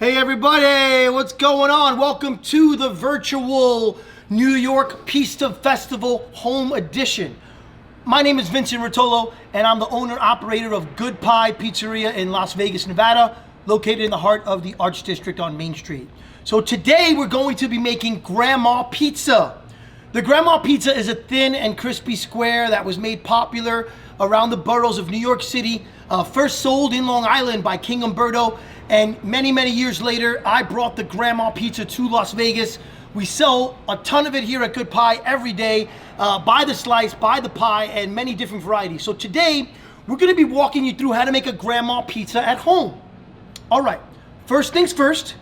Hey everybody, what's going on? Welcome to the virtual New York Pizza Festival Home Edition. My name is Vincent Rotolo, and I'm the owner-operator of Good Pie Pizzeria in Las Vegas, Nevada, located in the heart of the Arts District on Main Street. So today we're going to be making Grandma Pizza. The Grandma Pizza is a thin and crispy square that was made popular around the boroughs of New York City, first sold in Long Island by King Umberto, and many years later, I brought the Grandma Pizza to Las Vegas. We sell a ton of it here at Good Pie every day, by the slice, by the pie, and many different varieties. So today, we're gonna be walking you through how to make a Grandma Pizza at home. All right, first things first,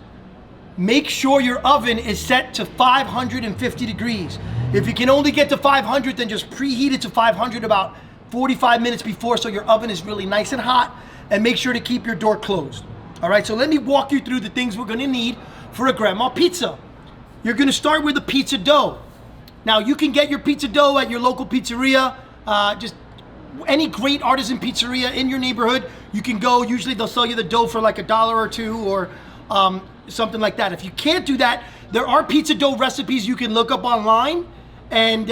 make sure your oven is set to 550 degrees. If you can only get to 500, then just preheat it to 500 about 45 minutes before so your oven is really nice and hot, and make sure to keep your door closed. All right, so let me walk you through the things we're gonna need for a Grandma Pizza. You're gonna start with the pizza dough. Now, you can get your pizza dough at your local pizzeria, just any great artisan pizzeria in your neighborhood. You can go, usually they'll sell you the dough for like $1 or $2 or something like that. If you can't do that, there are pizza dough recipes you can look up online. And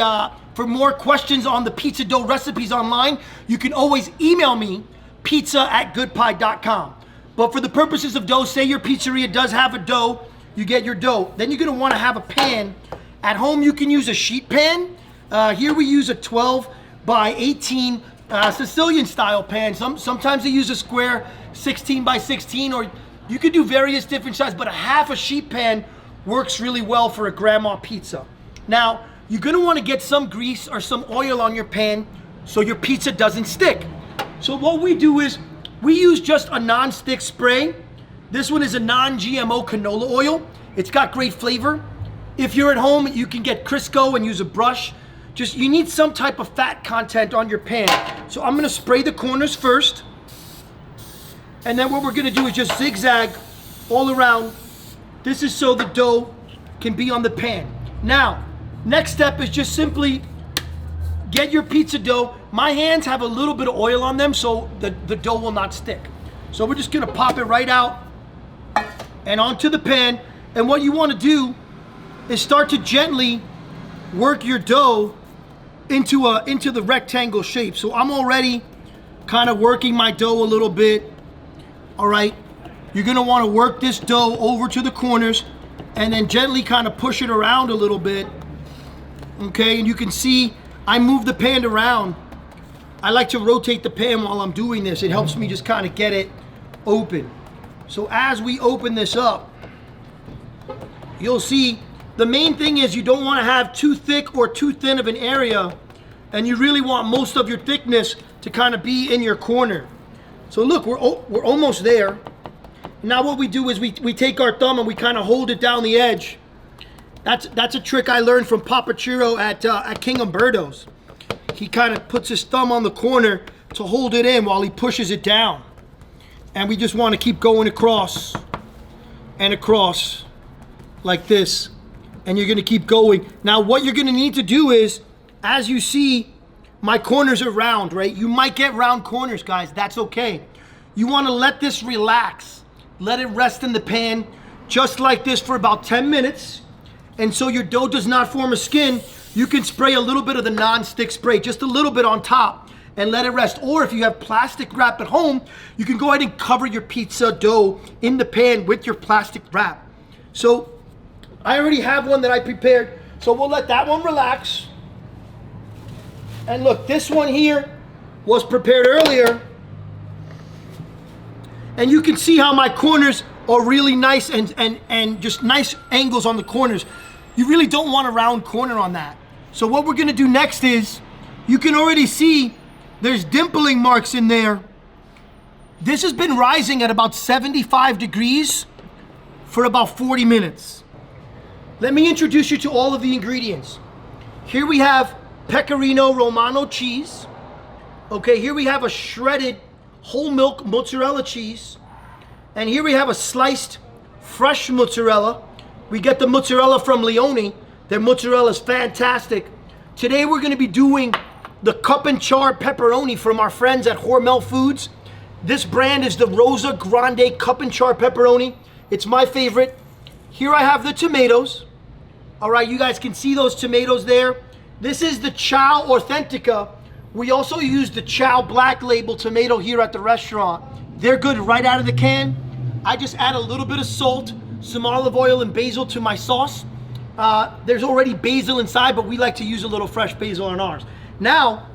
for more questions on the pizza dough recipes online, you can always email me, pizza@goodpie.com. But for the purposes of dough, say your pizzeria does have a dough, you get your dough. Then you're gonna wanna have a pan. At home, you can use a sheet pan. Here we use a 12 by 18 Sicilian style pan. Sometimes they use a square 16 by 16, or you could do various different sizes, but a half a sheet pan works really well for a Grandma Pizza. Now, you're gonna wanna get some grease or some oil on your pan so your pizza doesn't stick. So what we do is, we use just a non-stick spray. This one is a non-GMO canola oil. It's got great flavor. If you're at home, you can get Crisco and use a brush. Just, you need some type of fat content on your pan. So I'm gonna spray the corners first. And then what we're gonna do is just zigzag all around. This is so the dough can be on the pan. Now, next step is just simply get your pizza dough. My hands have a little bit of oil on them, so the dough will not stick. So we're just gonna pop it right out and onto the pan. And what you wanna do is start to gently work your dough into the rectangle shape. So I'm already kind of working my dough a little bit. All right, you're gonna wanna work this dough over to the corners and then gently kind of push it around a little bit. Okay, and you can see I move the pan around. I like to rotate the pan while I'm doing this. It helps me just kind of get it open. So as we open this up, you'll see the main thing is you don't want to have too thick or too thin of an area, and you really want most of your thickness to kind of be in your corner. So look, we're almost there. Now what we do is we take our thumb and we kind of hold it down the edge. That's a trick I learned from Papa Chiro at King Umberto's. He kind of puts his thumb on the corner to hold it in while he pushes it down. And we just want to keep going across and across like this. And you're going to keep going. Now what you're going to need to do is, as you see, my corners are round, right? You might get round corners, guys. That's okay. You want to let this relax. Let it rest in the pan just like this for about 10 minutes. And so your dough does not form a skin. You can spray a little bit of the non-stick spray, just a little bit on top, and let it rest. Or if you have plastic wrap at home, you can go ahead and cover your pizza dough in the pan with your plastic wrap. So I already have one that I prepared, so we'll let that one relax. And look, this one here was prepared earlier. And you can see how my corners are really nice and just nice angles on the corners. You really don't want a round corner on that. So what we're gonna do next is, you can already see there's dimpling marks in there. This has been rising at about 75 degrees for about 40 minutes. Let me introduce you to all of the ingredients. Here we have Pecorino Romano cheese. Okay, here we have a shredded whole milk mozzarella cheese. And here we have a sliced fresh mozzarella. We get the mozzarella from Leone. Their mozzarella is fantastic. Today we're gonna be doing the cup and char pepperoni from our friends at Hormel Foods. This brand is the Rosa Grande Cup and Char pepperoni. It's my favorite. Here I have the tomatoes. All right, you guys can see those tomatoes there. This is the Chow Authentica. We also use the Chow Black Label tomato here at the restaurant. They're good right out of the can. I just add a little bit of salt, some olive oil and basil to my sauce. There's already basil inside, but we like to use a little fresh basil on ours. Now,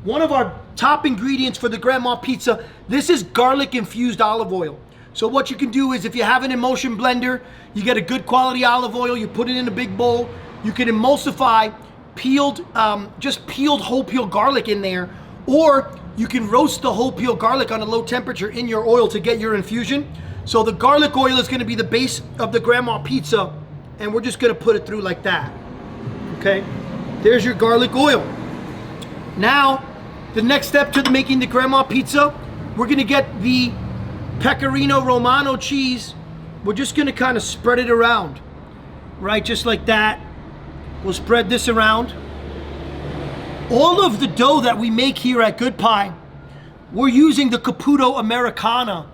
one of our top ingredients for the grandma pizza, this is garlic infused olive oil. So what you can do is if you have an emulsion blender, you get a good quality olive oil, you put it in a big bowl, you can emulsify just peeled whole peel garlic in there, or you can roast the whole peel garlic on a low temperature in your oil to get your infusion. So the garlic oil is gonna be the base of the grandma pizza, and we're just gonna put it through like that, okay? There's your garlic oil. Now, the next step to making the grandma pizza, we're gonna get the Pecorino Romano cheese. We're just gonna kind of spread it around, right? Just like that. We'll spread this around. All of the dough that we make here at Good Pie, we're using the Caputo Americana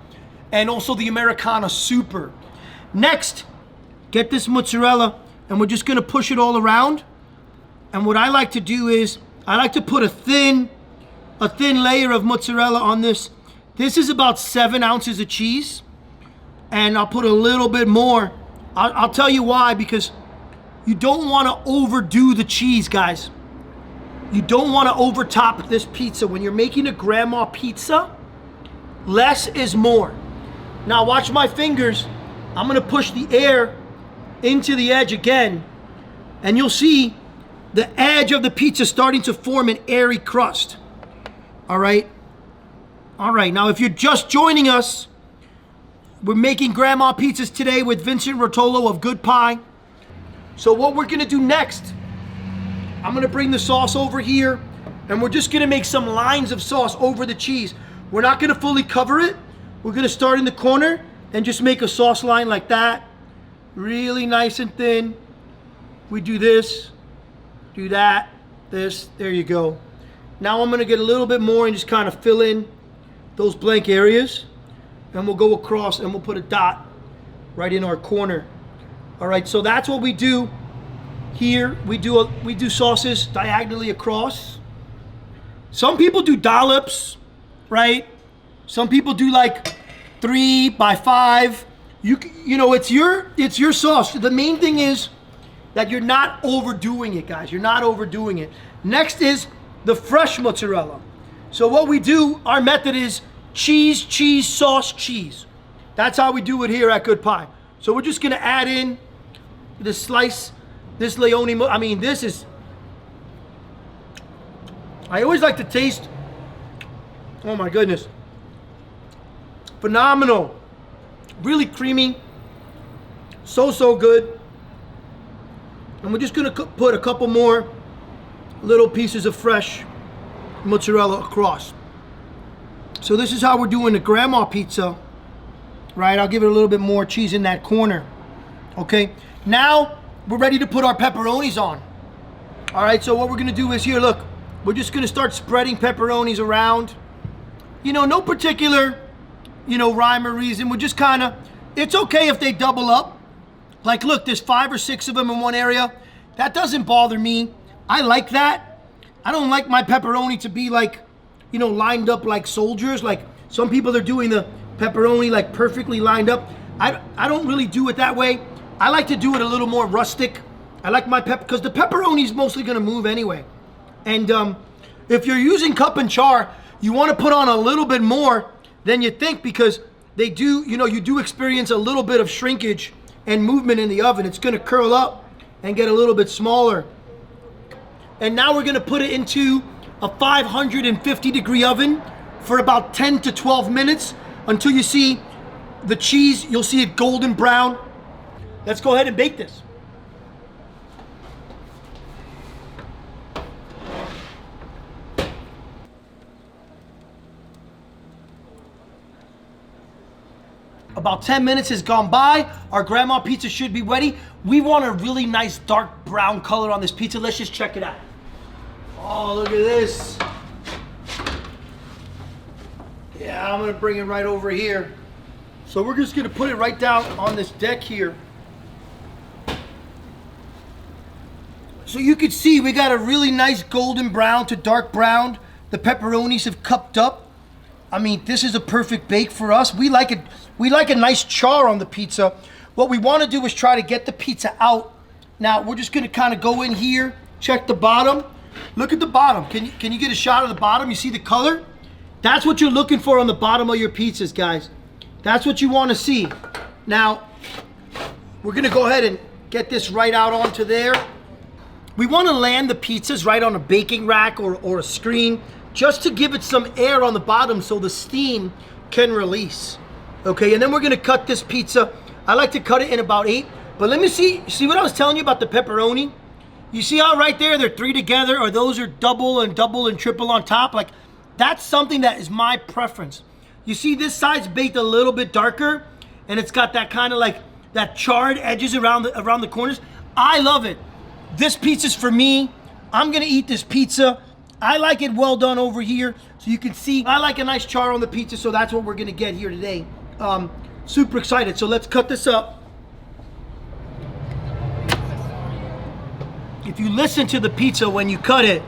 and also the Americana Super. Next, get this mozzarella and we're just gonna push it all around. And what I like to do is, I like to put a thin layer of mozzarella on this. This is about 7 ounces of cheese. And I'll put a little bit more. I'll tell you why, because you don't want to overdo the cheese, guys. You don't want to overtop this pizza. When you're making a grandma pizza, less is more. Now watch my fingers. I'm going to push the air into the edge again, and you'll see the edge of the pizza starting to form an airy crust. All right? All right, now if you're just joining us, we're making grandma pizzas today with Vincent Rotolo of Good Pie. So what we're gonna do next, I'm gonna bring the sauce over here and we're just gonna make some lines of sauce over the cheese. We're not gonna fully cover it. We're gonna start in the corner and just make a sauce line like that. Really nice and thin. We do this, do that, this, there you go. Now I'm gonna get a little bit more and just kind of fill in those blank areas. And we'll go across and we'll put a dot right in our corner. All right, so that's what we do here. We do sauces diagonally across. Some people do dollops, right? Some people do like 3 by 5. You know, it's your sauce. The main thing is that you're not overdoing it, guys. You're not overdoing it. Next is the fresh mozzarella. So what we do, our method is cheese, cheese, sauce, cheese. That's how we do it here at Good Pie. So we're just gonna add in this slice, this Leone, this is, I always like to taste, oh my goodness, phenomenal, really creamy, so good. And we're just gonna put a couple more little pieces of fresh mozzarella across. So this is how we're doing the grandma pizza, right? I'll give it a little bit more cheese in that corner, okay? Now, we're ready to put our pepperonis on. All right, so what we're gonna do is here, look, we're just gonna start spreading pepperonis around. You know, no particular, rhyme or reason. We're just kinda, it's okay if they double up. Like, look, there's 5 or 6 of them in one area. That doesn't bother me. I like that. I don't like my pepperoni to be like, lined up like soldiers. Like some people are doing the pepperoni like perfectly lined up. I don't really do it that way. I like to do it a little more rustic. I like my because the pepperoni is mostly gonna move anyway. And if you're using cup and char, you wanna put on a little bit more than you think, because they do, you do experience a little bit of shrinkage and movement in the oven. It's gonna curl up and get a little bit smaller. And now we're gonna put it into a 550-degree oven for about 10 to 12 minutes until you see the cheese, you'll see it golden brown. Let's go ahead and bake this. About 10 minutes has gone by. Our grandma pizza should be ready. We want a really nice dark brown color on this pizza. Let's just check it out. Oh, look at this. Yeah, I'm gonna bring it right over here. So we're just gonna put it right down on this deck here. So you can see we got a really nice golden brown to dark brown. The pepperonis have cupped up. I mean, this is a perfect bake for us. We like it. We like a nice char on the pizza. What we want to do is try to get the pizza out. Now we're just gonna kind of go in here, check the bottom. Look at the bottom. Can you get a shot of the bottom? You see the color? That's what you're looking for on the bottom of your pizzas, guys. That's what you want to see. Now we're gonna go ahead and get this right out onto there. We want to land the pizzas right on a baking rack or a screen just to give it some air on the bottom so the steam can release. Okay, and then we're gonna cut this pizza. I like to cut it in about 8, but let me see what I was telling you about the pepperoni? You see how right there they're 3 together, or those are double and triple on top? Like, that's something that is my preference. You see this side's baked a little bit darker, and it's got that kind of like, that charred edges around the corners. I love it. This pizza's for me. I'm gonna eat this pizza. I like it well done over here. So you can see, I like a nice char on the pizza, so that's what we're gonna get here today. Super excited. So let's cut this up. If you listen to the pizza when you cut it,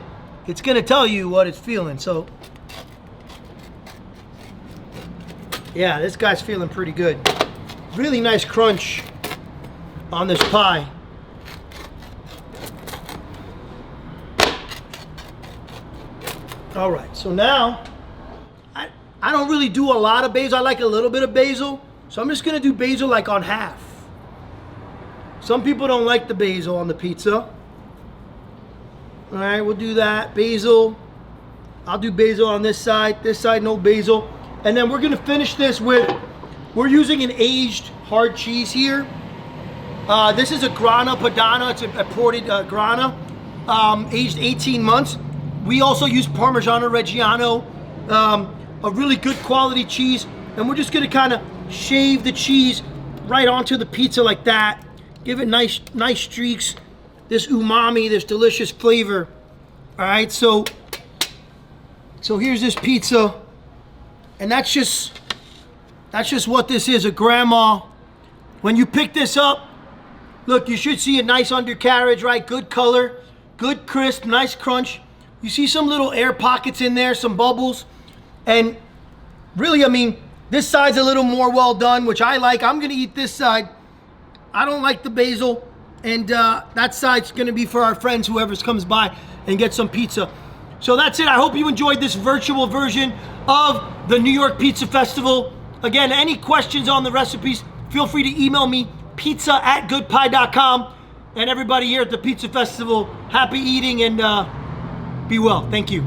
it's gonna tell you what it's feeling. So, yeah, this guy's feeling pretty good. Really nice crunch on this pie. All right, so now, I don't really do a lot of basil. I like a little bit of basil. So I'm just gonna do basil like on half. Some people don't like the basil on the pizza. All right, we'll do that. Basil. I'll do basil on this side no basil. And then we're gonna finish this with, we're using an aged hard cheese here. This is a Grana Padano. It's a ported Grana, aged 18 months. We also use Parmigiano Reggiano, a really good quality cheese. And we're just gonna kind of shave the cheese right onto the pizza like that. Give it nice streaks. This umami, this delicious flavor. All right, so here's this pizza. And that's just what this is, a grandma. When you pick this up, look, you should see a nice undercarriage, right? Good color, good crisp, nice crunch. You see some little air pockets in there, some bubbles. And really, I mean, this side's a little more well done, which I like. I'm gonna eat this side. I don't like the basil. And that side's gonna be for our friends, whoever comes by and get some pizza. So that's it. I hope you enjoyed this virtual version of the New York Pizza Festival. Again, any questions on the recipes, feel free to email me, pizza@goodpie.com. And everybody here at the Pizza Festival, happy eating and be well. Thank you.